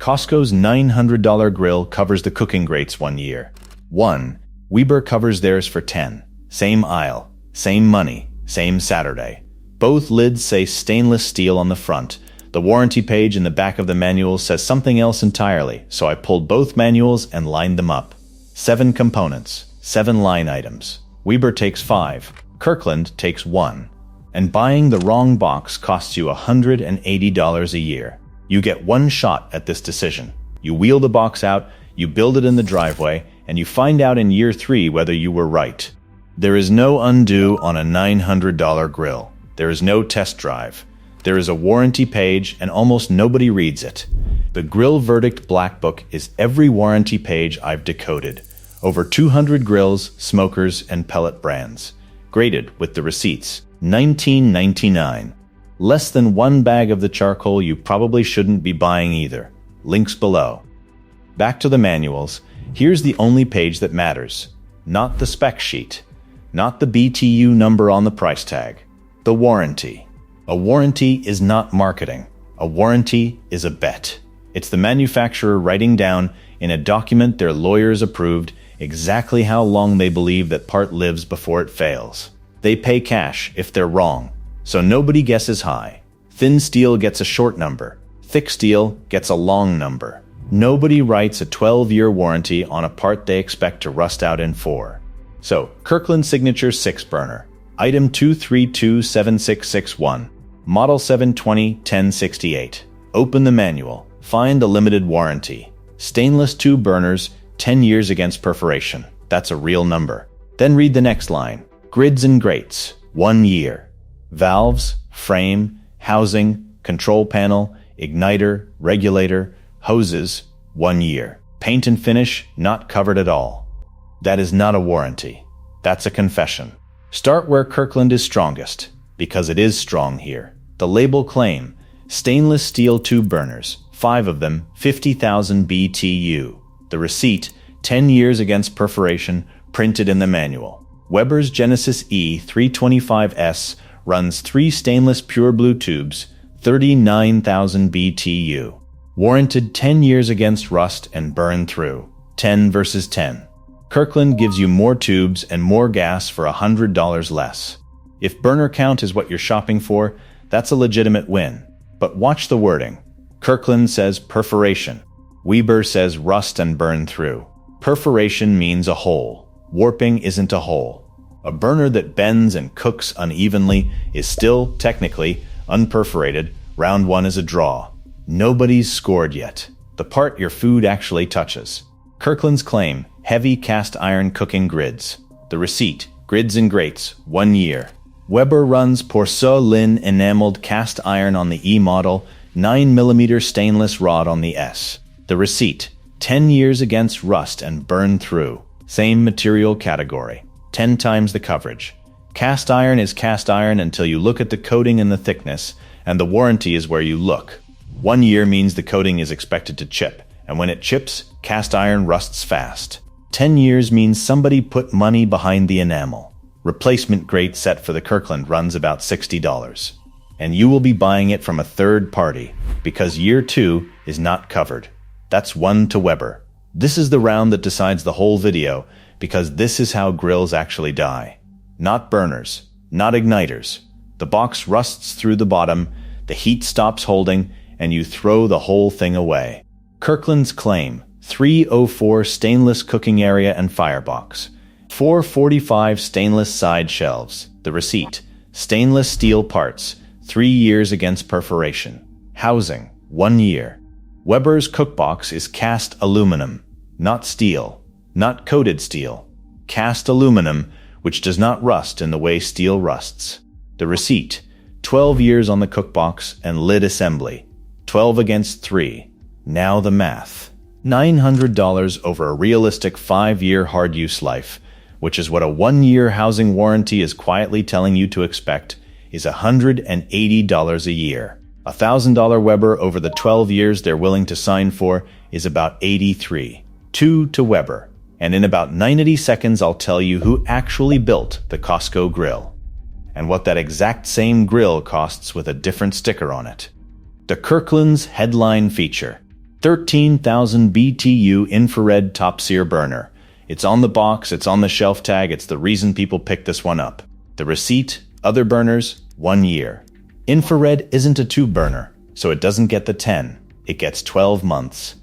Costco's $900 grill covers the cooking grates 1 year. 1. Weber covers theirs for 10. Same aisle, same money, same Saturday. Both lids say stainless steel on the front. The warranty page in the back of the manual says something else entirely, so I pulled both manuals and lined them up. 7 components, 7 line items. Weber takes 5, Kirkland takes 1. And buying the wrong box costs you $180 a year. You get one shot at this decision. You wheel the box out, you build it in the driveway, and you find out in year 3 whether you were right. There is no undo on a $900 grill. There is no test drive. There is a warranty page, and almost nobody reads it. The Grill Verdict Black Book is every warranty page I've decoded. Over 200 grills, smokers, and pellet brands. Graded with the receipts. $19.99. Less than 1 bag of the charcoal you probably shouldn't be buying either. Links below. Back to the manuals. Here's the only page that matters. Not the spec sheet. Not the BTU number on the price tag. The warranty. A warranty is not marketing. A warranty is a bet. It's the manufacturer writing down in a document their lawyers approved exactly how long they believe that part lives before it fails. They pay cash if they're wrong, so nobody guesses high. Thin steel gets a short number. Thick steel gets a long number. Nobody writes a 12-year warranty on a part they expect to rust out in 4. So, Kirkland Signature 6-burner. Item 2327661. Model 720-1068. Open the manual. Find a limited warranty. Stainless 2 burners, 10 years against perforation. That's a real number. Then read the next line. Grids and grates, 1 year. Valves, frame, housing, control panel, igniter, regulator, hoses, 1 year. Paint and finish, not covered at all. That is not a warranty. That's a confession. Start where Kirkland is strongest, because it is strong here. The label claim, stainless steel 2 burners, 5 of them, 50,000 BTU. The receipt, 10 years against perforation, printed in the manual. Weber's Genesis E-325s runs 3 stainless pure blue tubes, 39,000 BTU. Warranted 10 years against rust and burn through. 10 versus 10. Kirkland gives you more tubes and more gas for $100 less. If burner count is what you're shopping for, that's a legitimate win. But watch the wording. Kirkland says perforation. Weber says rust and burn through. Perforation means a hole. Warping isn't a hole. A burner that bends and cooks unevenly is still, technically, unperforated. Round 1 is a draw. Nobody's scored yet. The part your food actually touches. Kirkland's claim, heavy cast iron cooking grids. The receipt, grids and grates, 1 year. Weber runs porcelain enameled cast iron on the E model, 9mm stainless rod on the S. The receipt, 10 years against rust and burn through. Same material category, 10 times the coverage. Cast iron is cast iron until you look at the coating and the thickness, and the warranty is where you look. 1 year means the coating is expected to chip, and when it chips, cast iron rusts fast. 10 years means somebody put money behind the enamel. Replacement grate set for the Kirkland runs about $60. And you will be buying it from a third party, because year 2 is not covered. That's 1 to Weber. This is the round that decides the whole video, because this is how grills actually die. Not burners, not igniters. The box rusts through the bottom, the heat stops holding, and you throw the whole thing away. Kirkland's claim, 304 stainless cooking area and firebox. 445 stainless side shelves. The receipt, stainless steel parts, 3 years against perforation. Housing, 1 year. Weber's cookbox is cast aluminum, not steel, not coated steel. Cast aluminum, which does not rust in the way steel rusts. The receipt, 12 years on the cookbox and lid assembly. 12 against 3. Now the math. $900 over a realistic 5-year hard use life, which is what a 1-year housing warranty is quietly telling you to expect, is $180 a year. $1,000 Weber over the 12 years they're willing to sign for is about $83. 2 to Weber. And in about 90 seconds I'll tell you who actually built the Costco grill, and what that exact same grill costs with a different sticker on it. The Kirkland's headline feature. 13,000 BTU infrared top sear burner. It's on the box, it's on the shelf tag, it's the reason people pick this one up. The receipt, other burners, 1 year. Infrared isn't a tube burner, so it doesn't get the 10. It gets 12 months.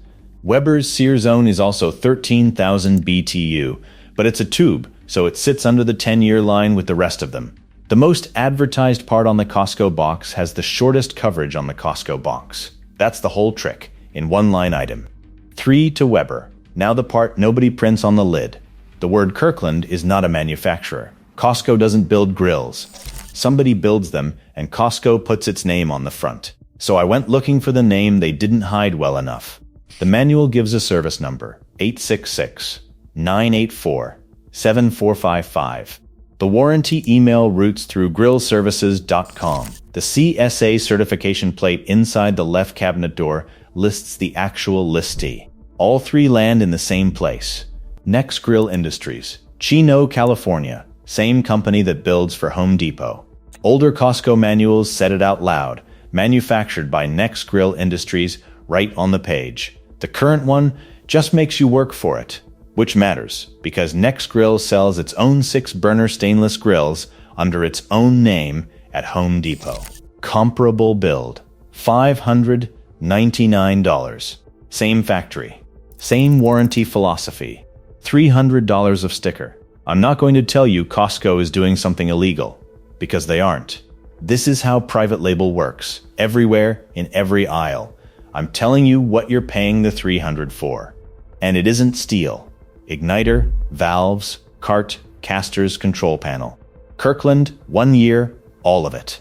Weber's sear zone is also 13,000 BTU, but it's a tube, so it sits under the 10-year line with the rest of them. The most advertised part on the Costco box has the shortest coverage on the Costco box. That's the whole trick, in one line item. 3 to Weber. Now the part nobody prints on the lid. The word Kirkland is not a manufacturer. Costco doesn't build grills. Somebody builds them, and Costco puts its name on the front. So I went looking for the name they didn't hide well enough. The manual gives a service number, 866-984-7455. The warranty email routes through grillservices.com. The CSA certification plate inside the left cabinet door lists the actual listee. All 3 land in the same place. Nexgrill Industries, Chino, California. Same company that builds for Home Depot. Older Costco manuals said it out loud. Manufactured by Nexgrill Industries, right on the page. The current one just makes you work for it. Which matters, because Nexgrill sells its own 6-burner stainless grills under its own name at Home Depot. Comparable build. $599. Same factory. Same warranty philosophy. $300 of sticker. I'm not going to tell you Costco is doing something illegal, because they aren't. This is how private label works, everywhere, in every aisle. I'm telling you what you're paying the $300 for. And it isn't steel. Igniter, valves, cart, casters, control panel. Kirkland, 1 year, all of it.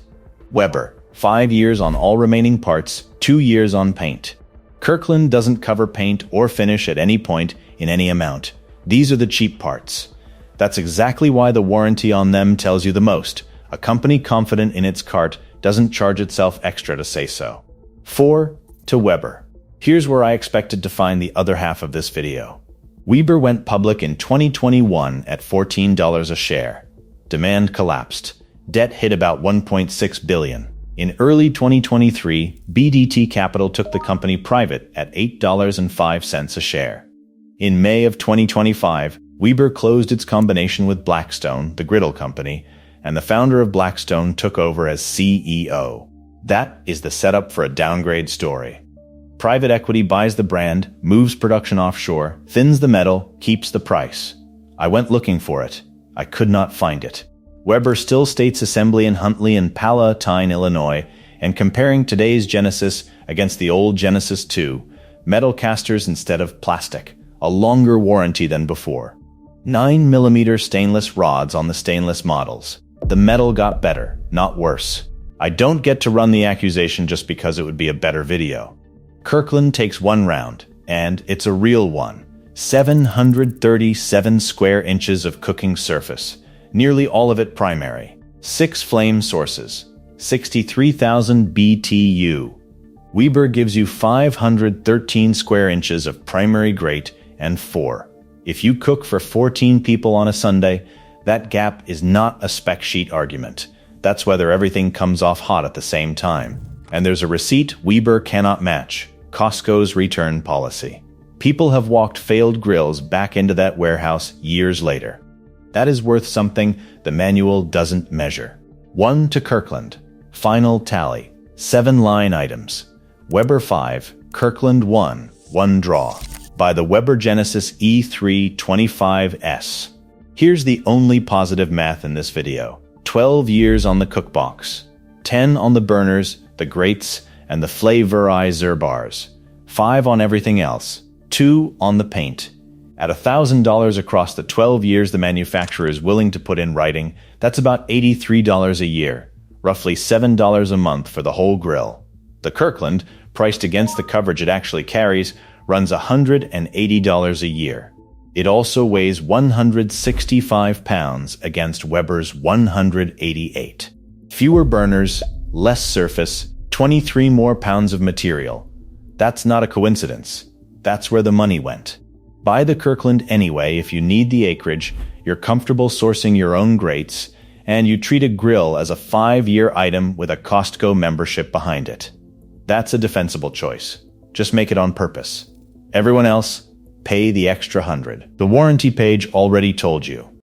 Weber, 5 years on all remaining parts, 2 years on paint. Kirkland doesn't cover paint or finish at any point in any amount. These are the cheap parts. That's exactly why the warranty on them tells you the most. A company confident in its cart doesn't charge itself extra to say so. 4 to Weber. Here's where I expected to find the other half of this video. Weber went public in 2021 at $14 a share. Demand collapsed. Debt hit about $1.6 billion. In early 2023, BDT Capital took the company private at $8.05 a share. In May of 2025, Weber closed its combination with Blackstone, the griddle company, and the founder of Blackstone took over as CEO. That is the setup for a downgrade story. Private equity buys the brand, moves production offshore, thins the metal, keeps the price. I went looking for it. I could not find it. Weber still states assembly in Huntley and Palatine, Illinois, and comparing today's Genesis against the old Genesis 2, metal casters instead of plastic, a longer warranty than before. 9mm stainless rods on the stainless models. The metal got better, not worse. I don't get to run the accusation just because it would be a better video. Kirkland takes 1 round, and it's a real one. 737 square inches of cooking surface, nearly all of it primary. 6 flame sources, 63,000 BTU. Weber gives you 513 square inches of primary grate and 4. If you cook for 14 people on a Sunday, that gap is not a spec sheet argument. That's whether everything comes off hot at the same time. And there's a receipt Weber cannot match. Costco's return policy. People have walked failed grills back into that warehouse years later. That is worth something the manual doesn't measure. 1 to Kirkland. Final tally. 7 line items. Weber 5, Kirkland 1, 1 draw. By the Weber Genesis E-325s. Here's the only positive math in this video. 12 years on the cookbox. 10 on the burners, the grates, and the flavorizer bars. 5 on everything else. 2 on the paint. At $1,000 across the 12 years the manufacturer is willing to put in writing, that's about $83 a year, roughly $7 a month for the whole grill. The Kirkland, priced against the coverage it actually carries, runs $180 a year. It also weighs 165 pounds against Weber's 188. Fewer burners, less surface, 23 more pounds of material. That's not a coincidence. That's where the money went. Buy the Kirkland anyway if you need the acreage, you're comfortable sourcing your own grates, and you treat a grill as a 5-year item with a Costco membership behind it. That's a defensible choice. Just make it on purpose. Everyone else, pay the extra $100. The warranty page already told you.